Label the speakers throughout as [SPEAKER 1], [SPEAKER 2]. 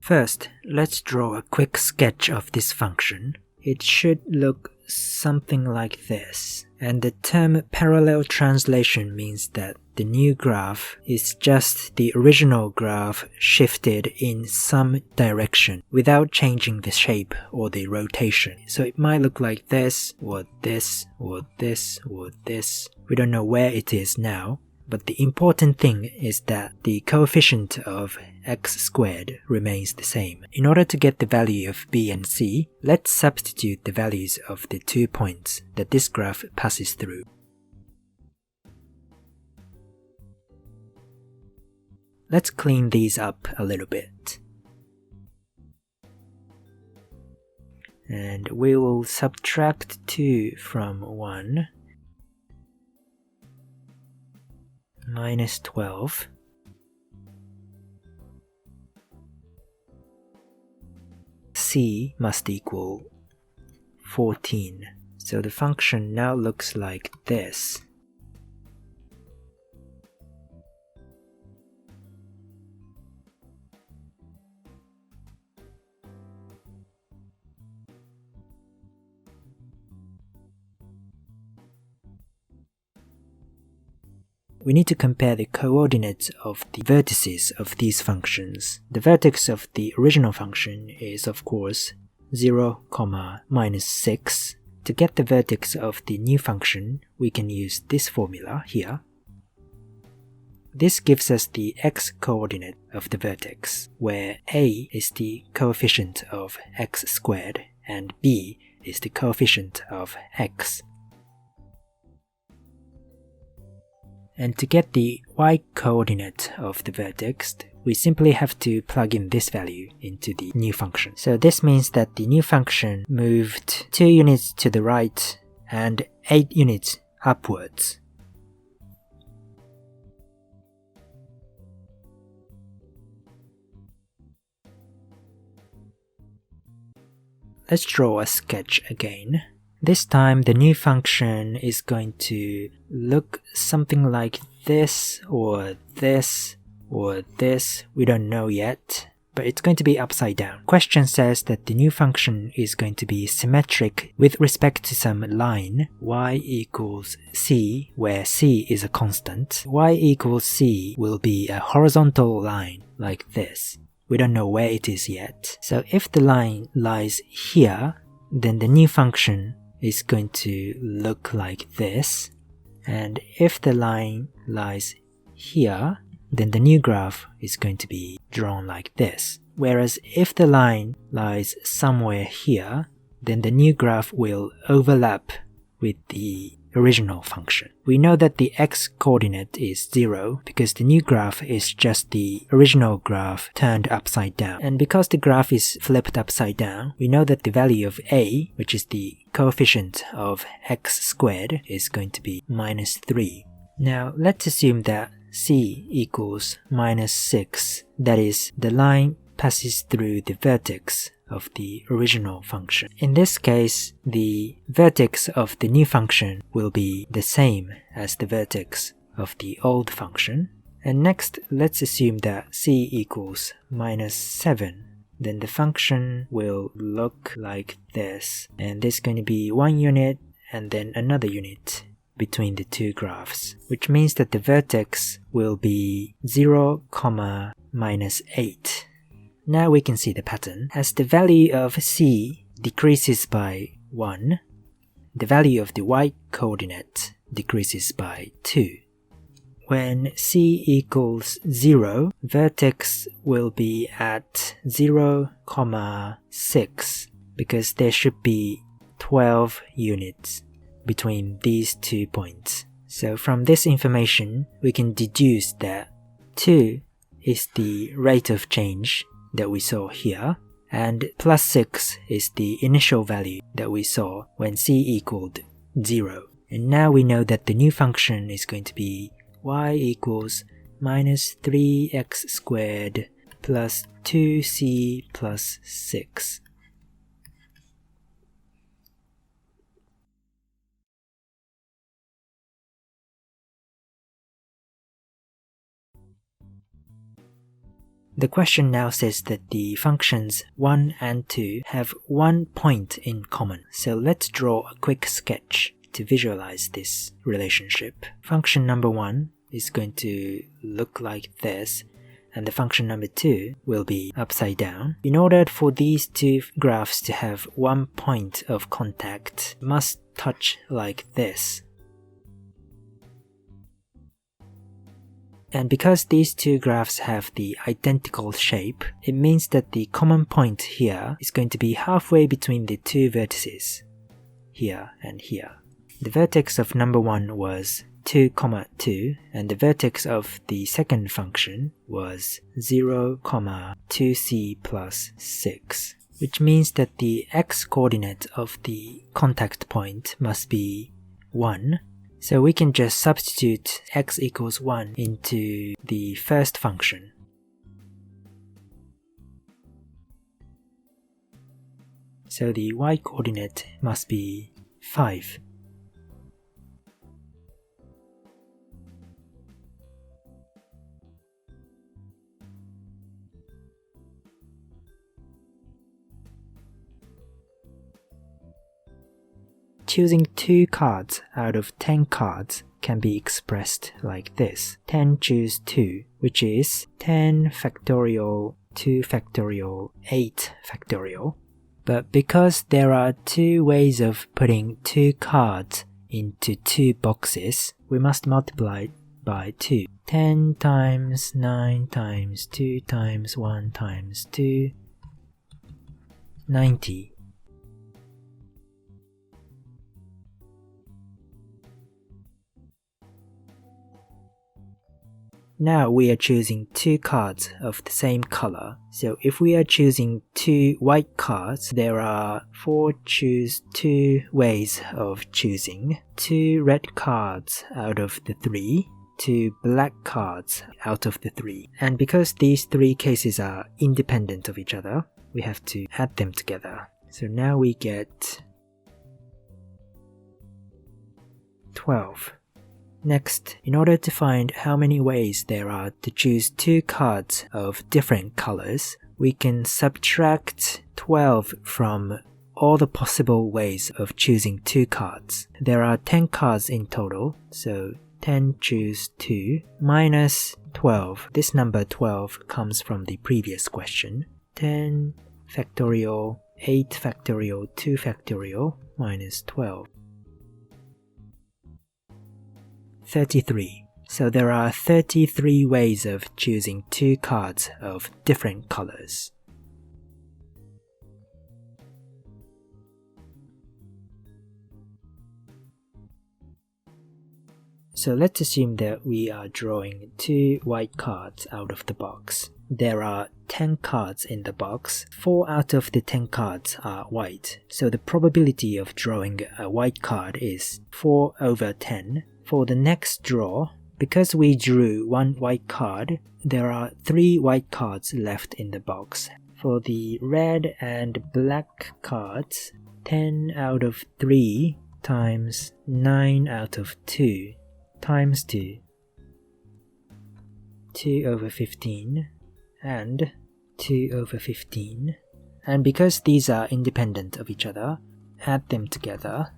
[SPEAKER 1] First, let's draw a quick sketch of this function. It should look something like this. And the term parallel translation means that the new graph is just the original graph shifted in some direction without changing the shape or the rotation. So it might look like this, or this, or this, or this. We don't know where it is now. But the important thing is that the coefficient of x squared remains the same. In order to get the value of b and c, let's substitute the values of the 2 points that this graph passes through. Let's clean these up a little bit. And we will subtract 2 from 1. Minus 12. C must equal 14. So the function now looks like this. We need to compare the coordinates of the vertices of these functions. The vertex of the original function is, of course, 0, minus 6. To get the vertex of the new function, we can use this formula here. This gives us the x-coordinate of the vertex, where a is the coefficient of x squared and b is the coefficient of x. And to get the y-coordinate of the vertex, we simply have to plug in this value into the new function. So this means that the new function moved 2 units to the right and 8 units upwards. Let's draw a sketch again. This time the new function is going to look something like this, or this, or this. We don't know yet, but it's going to be upside down. Question says that the new function is going to be symmetric with respect to some line y equals c, where c is a constant. Y equals c will be a horizontal line like this. We don't know where it is yet. So if the line lies here, then the new function is going to look like this, and if the line lies here, then the new graph is going to be drawn like this. Whereas if the line lies somewhere here, then the new graph will overlap with the original function. We know that the x-coordinate is 0 because the new graph is just the original graph turned upside down. And because the graph is flipped upside down, we know that the value of a, which is the coefficient of x squared, is going to be minus 3. Now let's assume that c equals minus 6. That is, the line passes through the vertex of the original function. In this case, the vertex of the new function will be the same as the vertex of the old function. And next, let's assume that c equals minus 7. Then the function will look like this. And there's going to be 1 unit and then another unit between the two graphs, which means that the vertex will be 0, minus 8. Now we can see the pattern. As the value of c decreases by 1, the value of the y-coordinate decreases by 2. When c equals 0, vertex will be at 0, 6, because there should be 12 units between these 2 points. So from this information, we can deduce that 2 is the rate of change that we saw here, and plus 6 is the initial value that we saw when c equaled 0. And now we know that the new function is going to be y equals minus 3x squared plus 2c plus 6. The question now says that the functions 1 and 2 have one point in common. So let's draw a quick sketch to visualize this relationship. Function number 1 is going to look like this, and the function number 2 will be upside down. In order for these two graphs to have one point of contact, it must touch like this. And because these two graphs have the identical shape, it means that the common point here is going to be halfway between the two vertices, here and here. The vertex of number 1 was 2, 2, and the vertex of the second function was 0, 2c plus 6, which means that the x-coordinate of the contact point must be 1. So we can just substitute x equals 1 into the first function. So the y-coordinate must be 5. Choosing 2 cards out of 10 cards can be expressed like this. 10 choose 2, which is 10 factorial 2 factorial 8 factorial. But because there are 2 ways of putting 2 cards into 2 boxes, we must multiply by 2. 10 times 9 times 2 times 1 times 2, 90. Now we are choosing 2 cards of the same color. So if we are choosing 2 white cards, there are 4 choose 2 ways of choosing. 2 red cards out of the 3, 2 black cards out of the 3. And because these 3 cases are independent of each other, we have to add them together. So now we get 12. Next, in order to find how many ways there are to choose 2 cards of different colors, we can subtract 12 from all the possible ways of choosing 2 cards. There are 10 cards in total, so 10 choose 2 minus 12. This number 12 comes from the previous question. 10 factorial 8 factorial 2 factorial minus 12. 33. So there are 33 ways of choosing 2 cards of different colors. So let's assume that we are drawing 2 white cards out of the box. There are 10 cards in the box. 4 out of the 10 cards are white. So the probability of drawing a white card is 4 over 10. For the next draw, because we drew 1 white card, there are 3 white cards left in the box. For the red and black cards, 10 out of 3 times 9 out of 2 times 2. 2 over 15 and 2 over 15. And because these are independent of each other, add them together.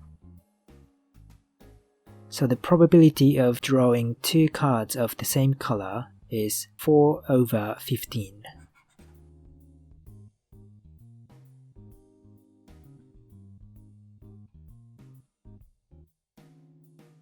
[SPEAKER 1] So the probability of drawing 2 cards of the same color is 4 over 15.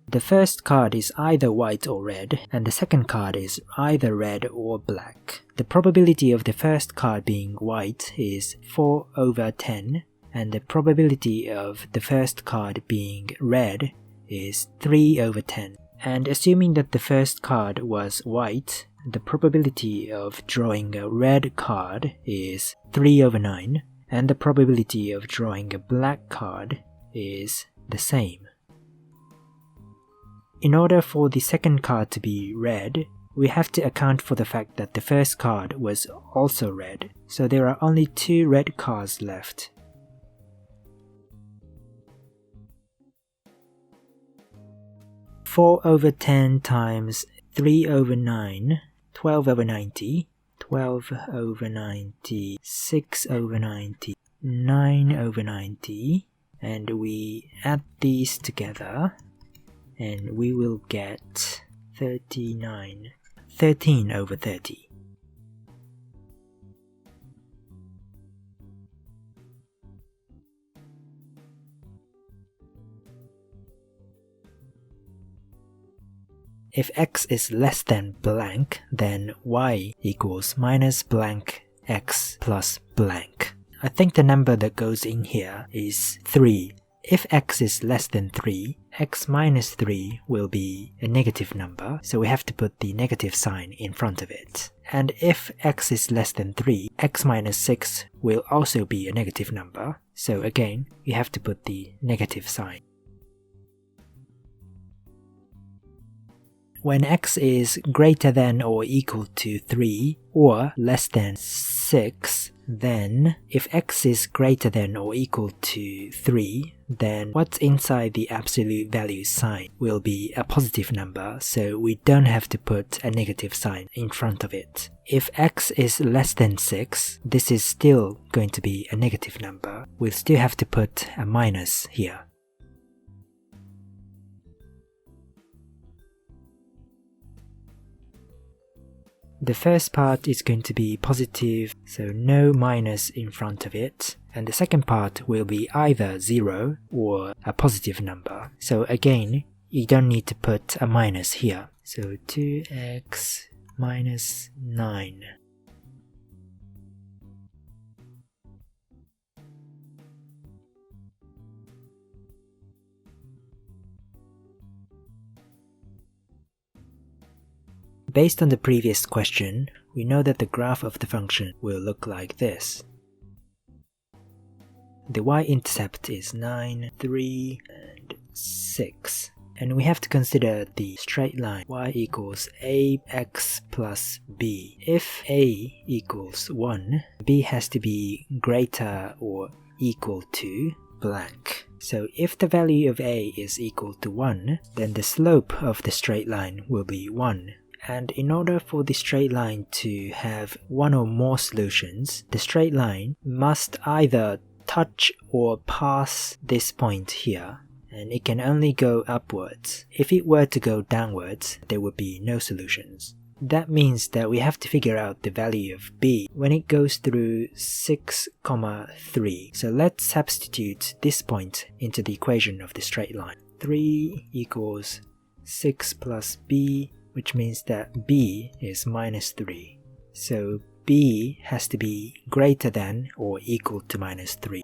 [SPEAKER 1] The first card is either white or red, and the second card is either red or black. The probability of the first card being white is 4 over 10, and the probability of the first card being red is 3 over 10. And assuming that the first card was white, the probability of drawing a red card is 3 over 9, and the probability of drawing a black card is the same. In order for the second card to be red, we have to account for the fact that the first card was also red, so there are only 2 red cards left. (4 over 10 times 3 over 9, 12 over 90, 12 over 90, 6 over 90, 9 over 90, and we add these together and we will get 39, 13 over 30. If x is less than blank, then y equals minus blank x plus blank. I think the number that goes in here is 3. If x is less than 3, x minus 3 will be a negative number, so we have to put the negative sign in front of it. And if x is less than 3, x minus 6 will also be a negative number, so again, we have to put the negative sign. When x is greater than or equal to 3 or less than 6, then if x is greater than or equal to 3, then what's inside the absolute value sign will be a positive number, so we don't have to put a negative sign in front of it. If x is less than 6, this is still going to be a negative number. We'll still have to put a minus here. The first part is going to be positive, so no minus in front of it. And the second part will be either 0 or a positive number. So again, you don't need to put a minus here. So 2x minus 9. Based on the previous question, we know that the graph of the function will look like this. The y-intercept is 9, 3, and 6. And we have to consider the straight line y equals ax plus b. If a equals 1, b has to be greater or equal to blank. So if the value of a is equal to 1, then the slope of the straight line will be 1. And in order for the straight line to have one or more solutions, the straight line must either touch or pass this point here, and it can only go upwards. If it were to go downwards, there would be no solutions. That means that we have to figure out the value of b when it goes through 6, 3. So let's substitute this point into the equation of the straight line. 3 equals 6 plus b, which means that b is minus 3. So b has to be greater than or equal to minus 3.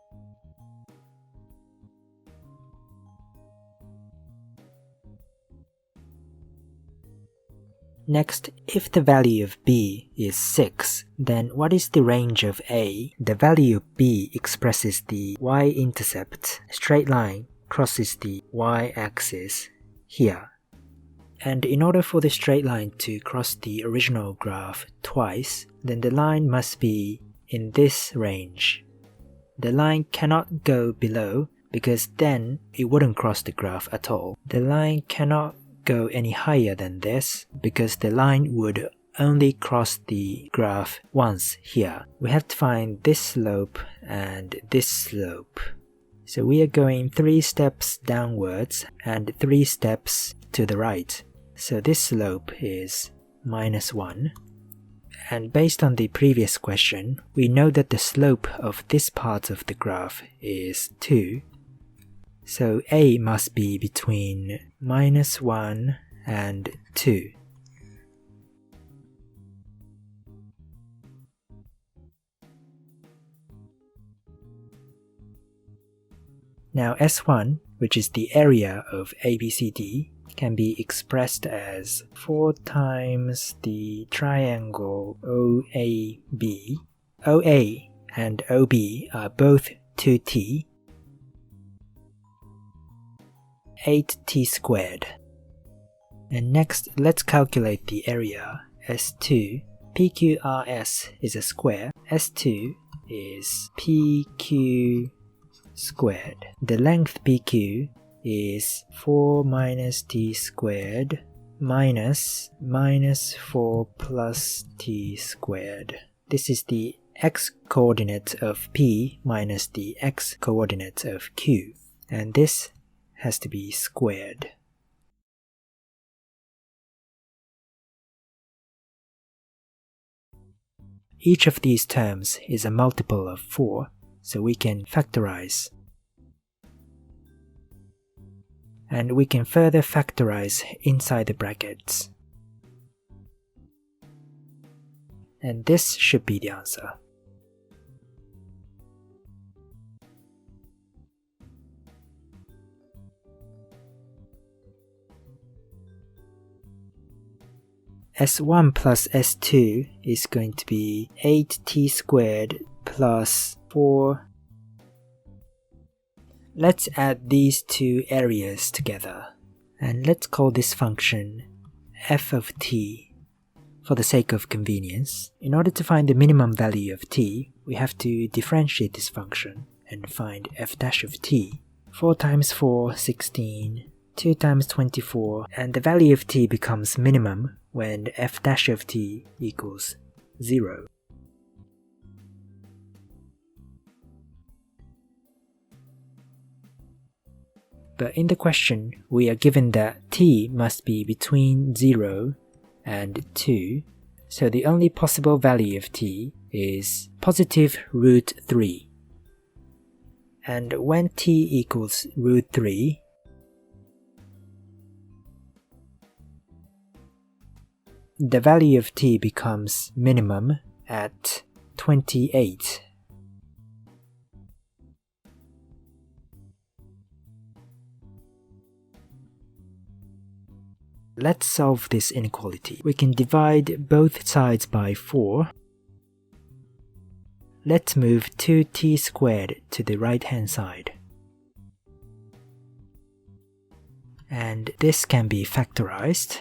[SPEAKER 1] Next, if the value of b is 6, then what is the range of a? The value of b expresses the y-intercept. A straight line crosses the y-axis here. And in order for the straight line to cross the original graph twice, then the line must be in this range. The line cannot go below because then it wouldn't cross the graph at all. The line cannot go any higher than this because the line would only cross the graph once here. We have to find this slope and this slope. So we are going 3 steps downwards and 3 steps to the right. So this slope is minus 1. And based on the previous question, we know that the slope of this part of the graph is 2. So a must be between minus 1 and 2. Now S1, which is the area of ABCD, can be expressed as 4 times the triangle OAB. OA and OB are both 2t, 8t squared. And next, let's calculate the area. S2, PQRS is a square, S2 is PQ squared. The length PQ is 4 minus t squared minus 4 plus t squared. This is the x-coordinate of p minus the x-coordinate of q, and this has to be squared. Each of these terms is a multiple of 4, so we can factorize. And we can further factorize inside the brackets. And this should be the answer. S1 plus S2 is going to be 8t squared plus 4. Let's add these two areas together, and let's call this function f of t for the sake of convenience. In order to find the minimum value of t, we have to differentiate this function and find f dash of t. 4 times 4, 16, 2 times 24, and the value of t becomes minimum when f dash of t equals 0. But in the question, we are given that t must be between 0 and 2, so the only possible value of t is positive root 3. And when t equals root 3, the value of t becomes minimum at 28. Let's solve this inequality. We can divide both sides by 4. Let's move 2t squared to the right hand side. And this can be factorized.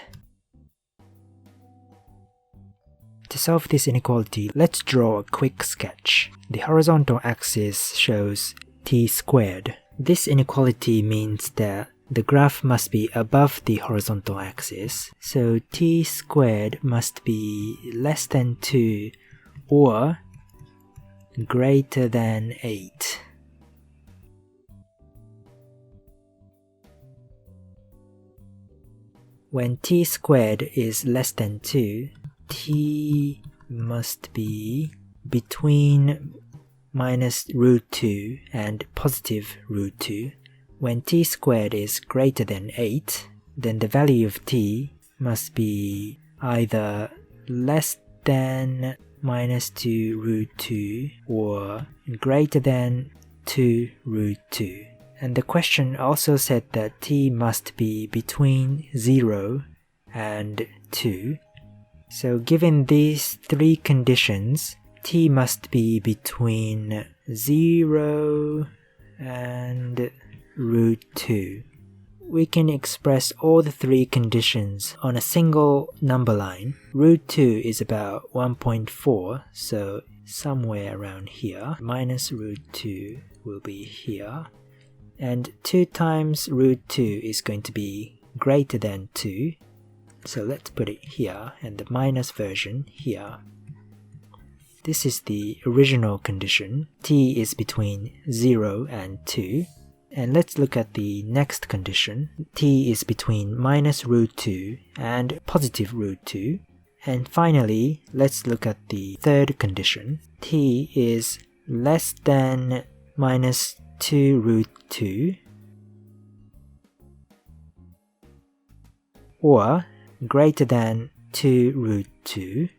[SPEAKER 1] To solve this inequality, let's draw a quick sketch. The horizontal axis shows t squared. This inequality means that the graph must be above the horizontal axis, so t squared must be less than 2 or greater than 8. When t squared is less than 2, t must be between minus root 2 and positive root 2. When t squared is greater than 8, then the value of t must be either less than minus 2 root 2 or greater than 2 root 2. And the question also said that t must be between 0 and 2. So given these three conditions, t must be between 0 and root 2. We can express all the three conditions on a single number line. Root 2 is about 1.4, so somewhere around here. Minus root 2 will be here. And 2 times root 2 is going to be greater than 2. So let's put it here, and the minus version here. This is the original condition. T is between 0 and 2. And let's look at the next condition. T is between minus root 2 and positive root 2. And finally, let's look at the third condition. T is less than minus 2 root 2 or greater than 2 root 2.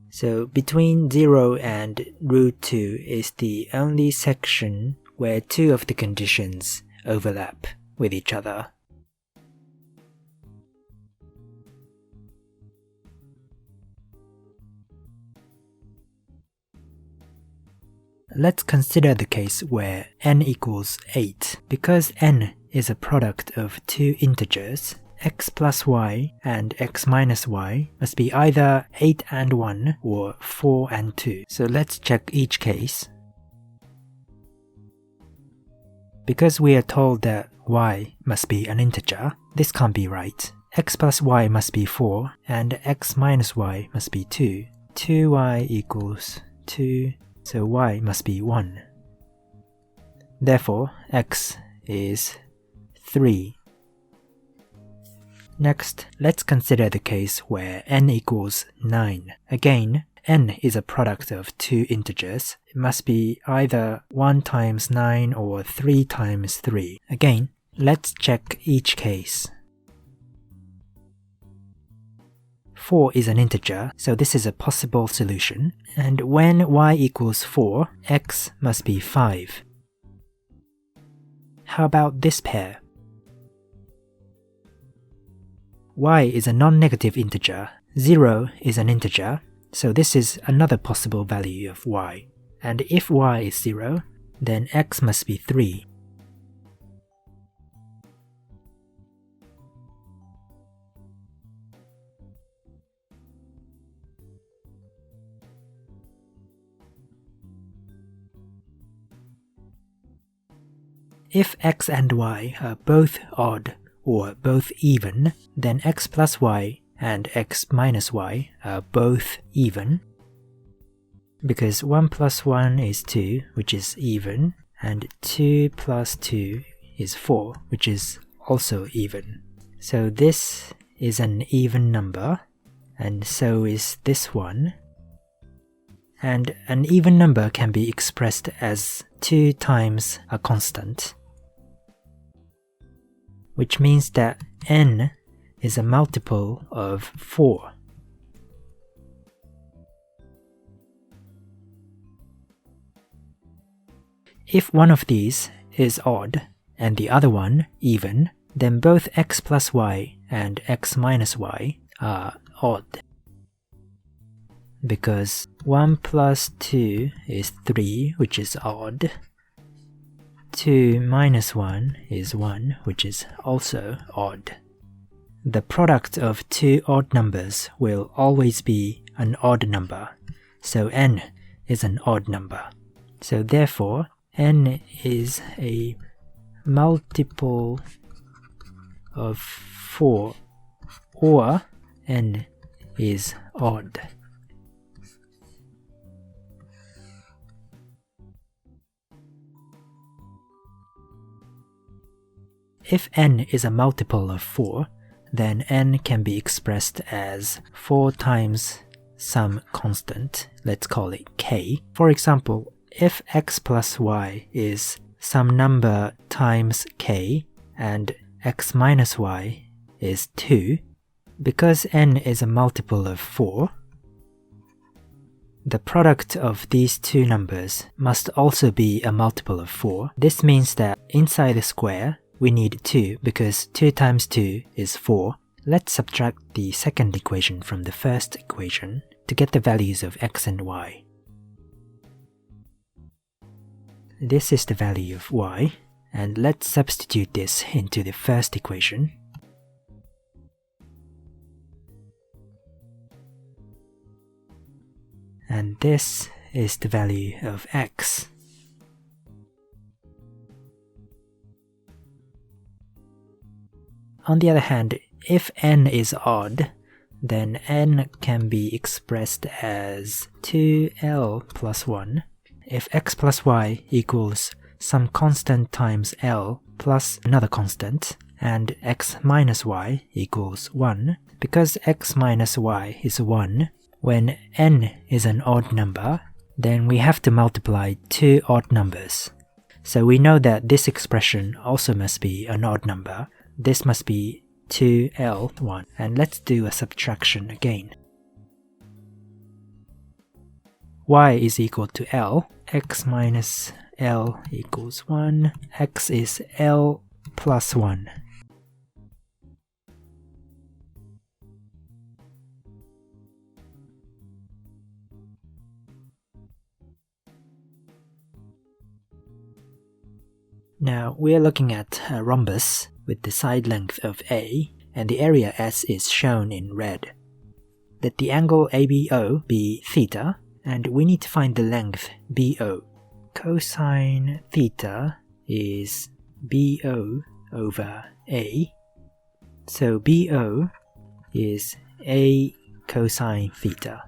[SPEAKER 1] So between 0 and root 2 is the only section where two of the conditions overlap with each other. Let's consider the case where n equals 8. Because n is a product of two integers, x plus y and x minus y must be either 8 and 1 or 4 and 2. So let's check each case. because we are told that y must be an integer, this can't be right. X plus y must be 4, and x minus y must be 2. 2y equals 2, so y must be 1. Therefore, x is 3. Next, let's consider the case where n equals 9. Again, n is a product of two integers. It must be either 1 times 9 or 3 times 3. Again, let's check each case. 4 is an integer, so this is a possible solution. And when y equals 4, x must be 5. How about this pair? Y is a non-negative integer. 0 is an integer, so this is another possible value of y. And if y is 0, then x must be 3. If x and y are both odd or both even, then x plus y and x minus y are both even, because 1 plus 1 is 2, which is even, and 2 plus 2 is 4, which is also even. So this is an even number, and so is this one. And an even number can be expressed as 2 times a constant, which means that n is a multiple of 4. If one of these is odd and the other one even, then both x plus y and x minus y are odd, because 1 plus 2 is 3, which is odd. 2 minus 1 is 1, which is also odd. The product of two odd numbers will always be an odd number, so n is an odd number. So therefore, n is a multiple of 4, or n is odd. If n is a multiple of 4, then n can be expressed as 4 times some constant, let's call it k. For example, if x plus y is some number times k and x minus y is 2, because n is a multiple of 4, the product of these two numbers must also be a multiple of 4. This means that inside the square, we need 2 because 2 times 2 is 4. Let's subtract the second equation from the first equation to get the values of x and y. This is the value of y, and let's substitute this into the first equation. And this is the value of x. On the other hand, if n is odd, then n can be expressed as 2l plus 1. If x plus y equals some constant times l plus another constant, and x minus y equals 1, because x minus y is 1, when n is an odd number, then we have to multiply two odd numbers. So we know that this expression also must be an odd number. This must be 2l1, and let's do a subtraction again. Y is equal to l, x minus l equals 1, x is l plus 1. Now we're looking at a rhombus with the side length of A, and the area S is shown in red. Let the angle ABO be theta, and we need to find the length BO. Cosine theta is BO over A. So BO is A cosine theta.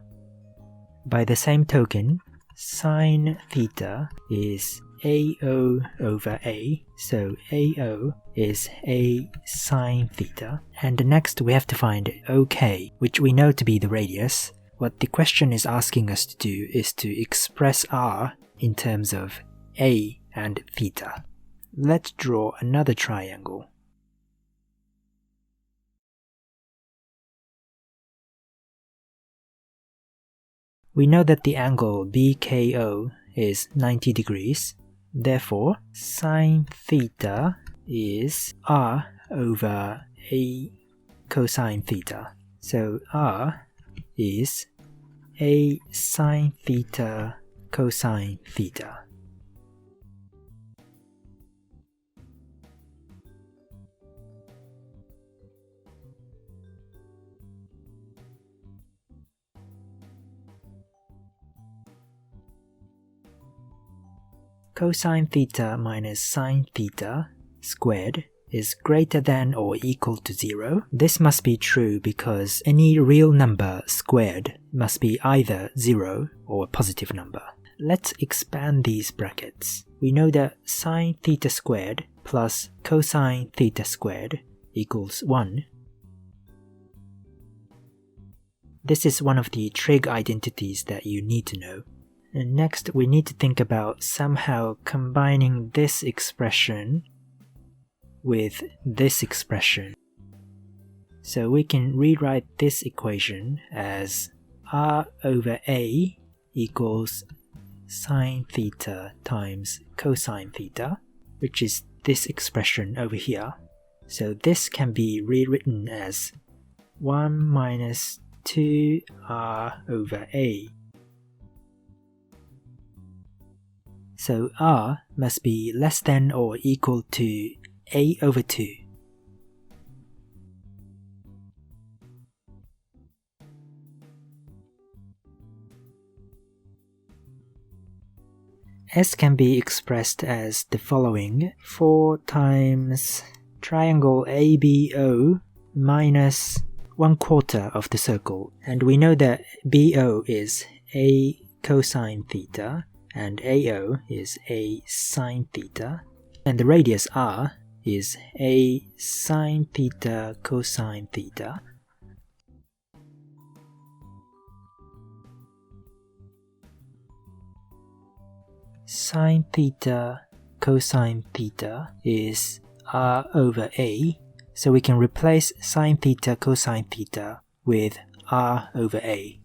[SPEAKER 1] By the same token, sine theta is AO over A, so AO is A sine theta. And next we have to find OK, which we know to be the radius. What the question is asking us to do is to express R in terms of A and theta. Let's draw another triangle. We know that the angle BKO is 90 degrees. Therefore, sine theta is R over A cosine theta. So R is A sine theta cosine theta. Cosine theta minus sine theta squared is greater than or equal to 0. This must be true because any real number squared must be either 0 or a positive number. Let's expand these brackets. We know that sine theta squared plus cosine theta squared equals 1. This is one of the trig identities that you need to know. And next, we need to think about somehow combining this expression with this expression. So we can rewrite this equation as R over A equals sine theta times cosine theta, which is this expression over here. So this can be rewritten as 1 minus 2R over A. So R must be less than or equal to A over 2. S can be expressed as the following: 4 times triangle ABO minus 1/4 of the circle. And we know that BO is A cosine theta, and AO is A sine theta, and the radius R is A sine theta cosine theta. Sine theta cosine theta is R over A, so we can replace sine theta cosine theta with R over A.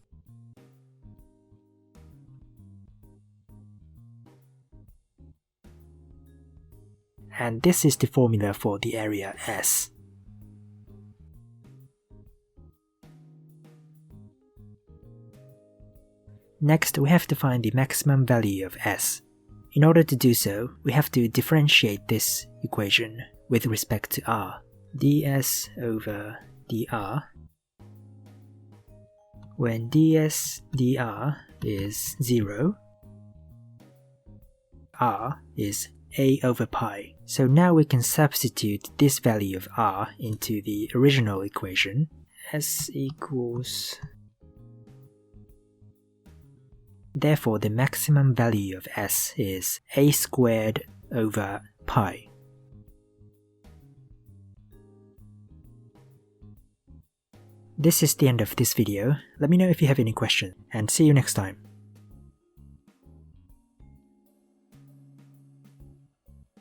[SPEAKER 1] And this is the formula for the area S. Next, we have to find the maximum value of S. In order to do so, we have to differentiate this equation with respect to R. ds over dr. When ds dr is 0, r is a over pi. So now we can substitute this value of r into the original equation. S equals... Therefore, the maximum value of s is a squared over pi. This is the end of this video. Let me know if you have any questions, and see you next time.